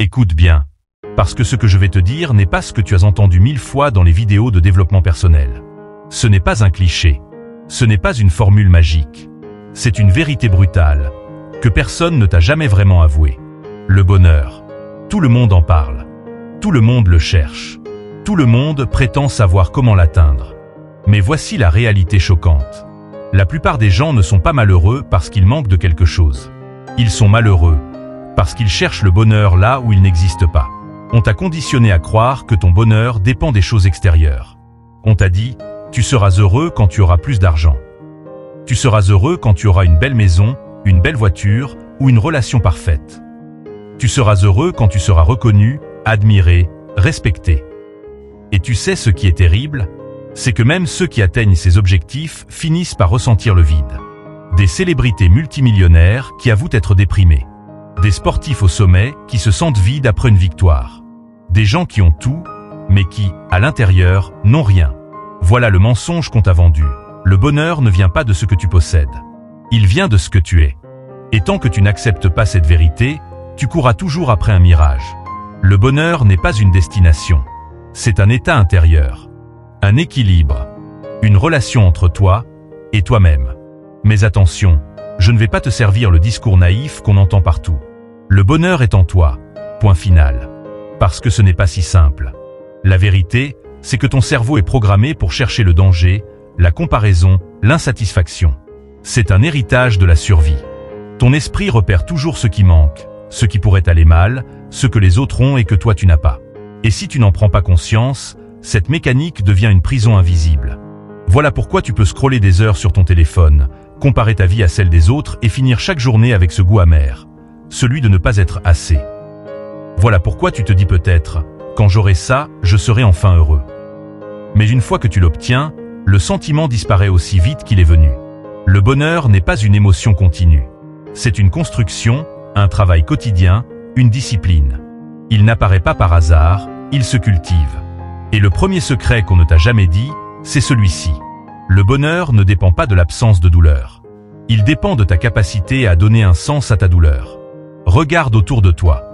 Écoute bien. Parce que ce que je vais te dire n'est pas ce que tu as entendu 1000 fois dans les vidéos de développement personnel. Ce n'est pas un cliché. Ce n'est pas une formule magique. C'est une vérité brutale, que personne ne t'a jamais vraiment avouée. Le bonheur. Tout le monde en parle. Tout le monde le cherche. Tout le monde prétend savoir comment l'atteindre. Mais voici la réalité choquante. La plupart des gens ne sont pas malheureux parce qu'ils manquent de quelque chose. Ils sont malheureux parce qu'ils cherchent le bonheur là où il n'existe pas. On t'a conditionné à croire que ton bonheur dépend des choses extérieures. On t'a dit, tu seras heureux quand tu auras plus d'argent. Tu seras heureux quand tu auras une belle maison, une belle voiture ou une relation parfaite. Tu seras heureux quand tu seras reconnu, admiré, respecté. Et tu sais ce qui est terrible? C'est que même ceux qui atteignent ces objectifs finissent par ressentir le vide. Des célébrités multimillionnaires qui avouent être déprimés. Des sportifs au sommet qui se sentent vides après une victoire. Des gens qui ont tout, mais qui, à l'intérieur, n'ont rien. Voilà le mensonge qu'on t'a vendu. Le bonheur ne vient pas de ce que tu possèdes. Il vient de ce que tu es. Et tant que tu n'acceptes pas cette vérité, tu courras toujours après un mirage. Le bonheur n'est pas une destination. C'est un état intérieur. Un équilibre. Une relation entre toi et toi-même. Mais attention, je ne vais pas te servir le discours naïf qu'on entend partout. Le bonheur est en toi. Point final. Parce que ce n'est pas si simple. La vérité, c'est que ton cerveau est programmé pour chercher le danger, la comparaison, l'insatisfaction. C'est un héritage de la survie. Ton esprit repère toujours ce qui manque, ce qui pourrait aller mal, ce que les autres ont et que toi tu n'as pas. Et si tu n'en prends pas conscience, cette mécanique devient une prison invisible. Voilà pourquoi tu peux scroller des heures sur ton téléphone, comparer ta vie à celle des autres et finir chaque journée avec ce goût amer, celui de ne pas être assez. Voilà pourquoi tu te dis peut-être, quand j'aurai ça, je serai enfin heureux. Mais une fois que tu l'obtiens, le sentiment disparaît aussi vite qu'il est venu. Le bonheur n'est pas une émotion continue. C'est une construction, un travail quotidien, une discipline. Il n'apparaît pas par hasard, il se cultive. Et le premier secret qu'on ne t'a jamais dit, c'est celui-ci. Le bonheur ne dépend pas de l'absence de douleur. Il dépend de ta capacité à donner un sens à ta douleur. Regarde autour de toi.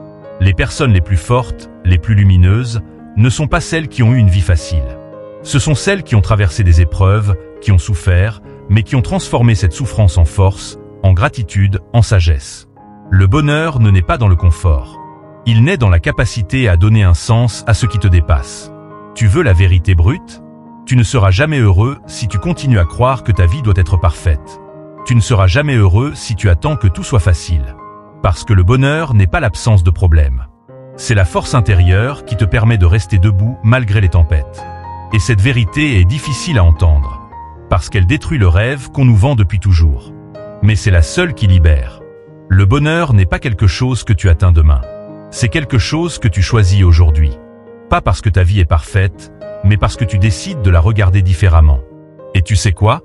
Les personnes les plus fortes, les plus lumineuses, ne sont pas celles qui ont eu une vie facile. Ce sont celles qui ont traversé des épreuves, qui ont souffert, mais qui ont transformé cette souffrance en force, en gratitude, en sagesse. Le bonheur ne naît pas dans le confort. Il naît dans la capacité à donner un sens à ce qui te dépasse. Tu veux la vérité brute? Tu ne seras jamais heureux si tu continues à croire que ta vie doit être parfaite. Tu ne seras jamais heureux si tu attends que tout soit facile. Parce que le bonheur n'est pas l'absence de problèmes. C'est la force intérieure qui te permet de rester debout malgré les tempêtes. Et cette vérité est difficile à entendre. Parce qu'elle détruit le rêve qu'on nous vend depuis toujours. Mais c'est la seule qui libère. Le bonheur n'est pas quelque chose que tu atteins demain. C'est quelque chose que tu choisis aujourd'hui. Pas parce que ta vie est parfaite, mais parce que tu décides de la regarder différemment. Et tu sais quoi?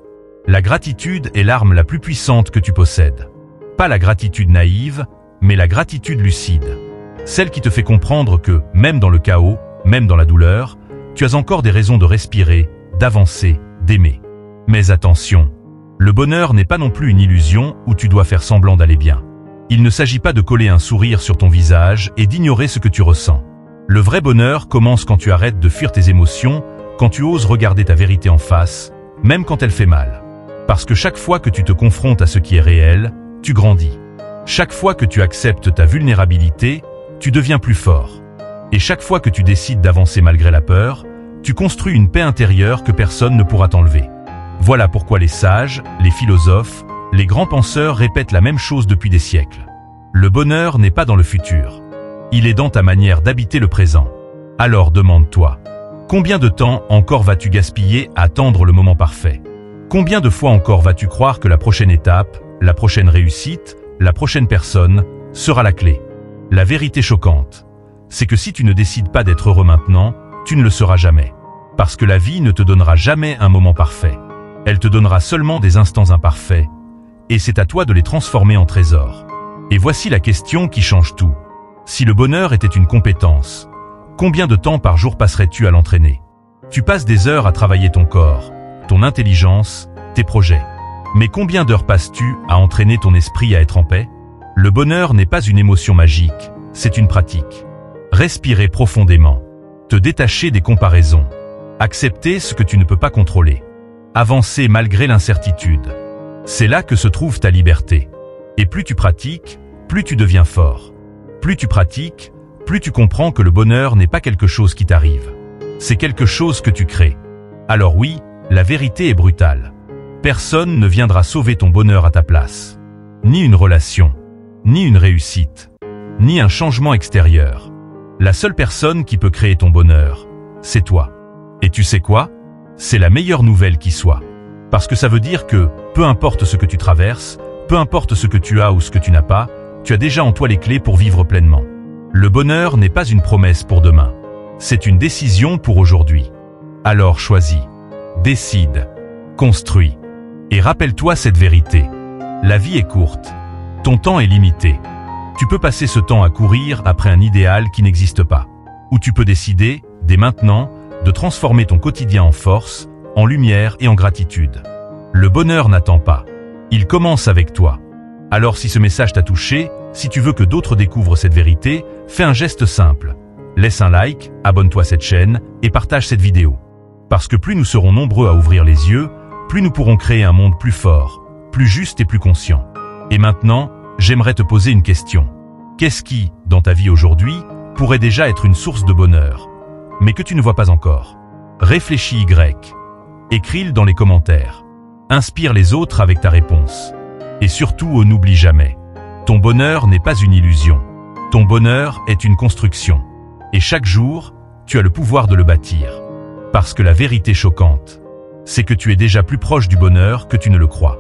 La gratitude est l'arme la plus puissante que tu possèdes. Pas la gratitude naïve, mais la gratitude lucide. Celle qui te fait comprendre que, même dans le chaos, même dans la douleur, tu as encore des raisons de respirer, d'avancer, d'aimer. Mais attention, le bonheur n'est pas non plus une illusion où tu dois faire semblant d'aller bien. Il ne s'agit pas de coller un sourire sur ton visage et d'ignorer ce que tu ressens. Le vrai bonheur commence quand tu arrêtes de fuir tes émotions, quand tu oses regarder ta vérité en face, même quand elle fait mal. Parce que chaque fois que tu te confrontes à ce qui est réel, tu grandis. Chaque fois que tu acceptes ta vulnérabilité, tu deviens plus fort. Et chaque fois que tu décides d'avancer malgré la peur, tu construis une paix intérieure que personne ne pourra t'enlever. Voilà pourquoi les sages, les philosophes, les grands penseurs répètent la même chose depuis des siècles. Le bonheur n'est pas dans le futur. Il est dans ta manière d'habiter le présent. Alors demande-toi, combien de temps encore vas-tu gaspiller à attendre le moment parfait? Combien de fois encore vas-tu croire que la prochaine étape, la prochaine réussite, la prochaine personne, sera la clé? La vérité choquante, c'est que si tu ne décides pas d'être heureux maintenant, tu ne le seras jamais. Parce que la vie ne te donnera jamais un moment parfait. Elle te donnera seulement des instants imparfaits, et c'est à toi de les transformer en trésors. Et voici la question qui change tout. Si le bonheur était une compétence, combien de temps par jour passerais-tu à l'entraîner? Tu passes des heures à travailler ton corps, ton intelligence, tes projets. Mais combien d'heures passes-tu à entraîner ton esprit à être en paix? Le bonheur n'est pas une émotion magique, c'est une pratique. Respirer profondément. Te détacher des comparaisons. Accepter ce que tu ne peux pas contrôler. Avancer malgré l'incertitude. C'est là que se trouve ta liberté. Et plus tu pratiques, plus tu deviens fort. Plus tu pratiques, plus tu comprends que le bonheur n'est pas quelque chose qui t'arrive. C'est quelque chose que tu crées. Alors oui, la vérité est brutale. Personne ne viendra sauver ton bonheur à ta place. Ni une relation, ni une réussite, ni un changement extérieur. La seule personne qui peut créer ton bonheur, c'est toi. Et tu sais quoi? C'est la meilleure nouvelle qui soit. Parce que ça veut dire que, peu importe ce que tu traverses, peu importe ce que tu as ou ce que tu n'as pas, tu as déjà en toi les clés pour vivre pleinement. Le bonheur n'est pas une promesse pour demain. C'est une décision pour aujourd'hui. Alors choisis, décide, construis. Et rappelle-toi cette vérité. La vie est courte. Ton temps est limité. Tu peux passer ce temps à courir après un idéal qui n'existe pas. Ou tu peux décider, dès maintenant, de transformer ton quotidien en force, en lumière et en gratitude. Le bonheur n'attend pas. Il commence avec toi. Alors si ce message t'a touché, si tu veux que d'autres découvrent cette vérité, fais un geste simple. Laisse un like, abonne-toi à cette chaîne et partage cette vidéo. Parce que plus nous serons nombreux à ouvrir les yeux, plus nous pourrons créer un monde plus fort, plus juste et plus conscient. Et maintenant, j'aimerais te poser une question. Qu'est-ce qui, dans ta vie aujourd'hui, pourrait déjà être une source de bonheur, mais que tu ne vois pas encore? Réfléchis Y. Écris-le dans les commentaires. Inspire les autres avec ta réponse. Et surtout, n'oublie jamais. Ton bonheur n'est pas une illusion. Ton bonheur est une construction. Et chaque jour, tu as le pouvoir de le bâtir. Parce que la vérité choquante, c'est que tu es déjà plus proche du bonheur que tu ne le crois.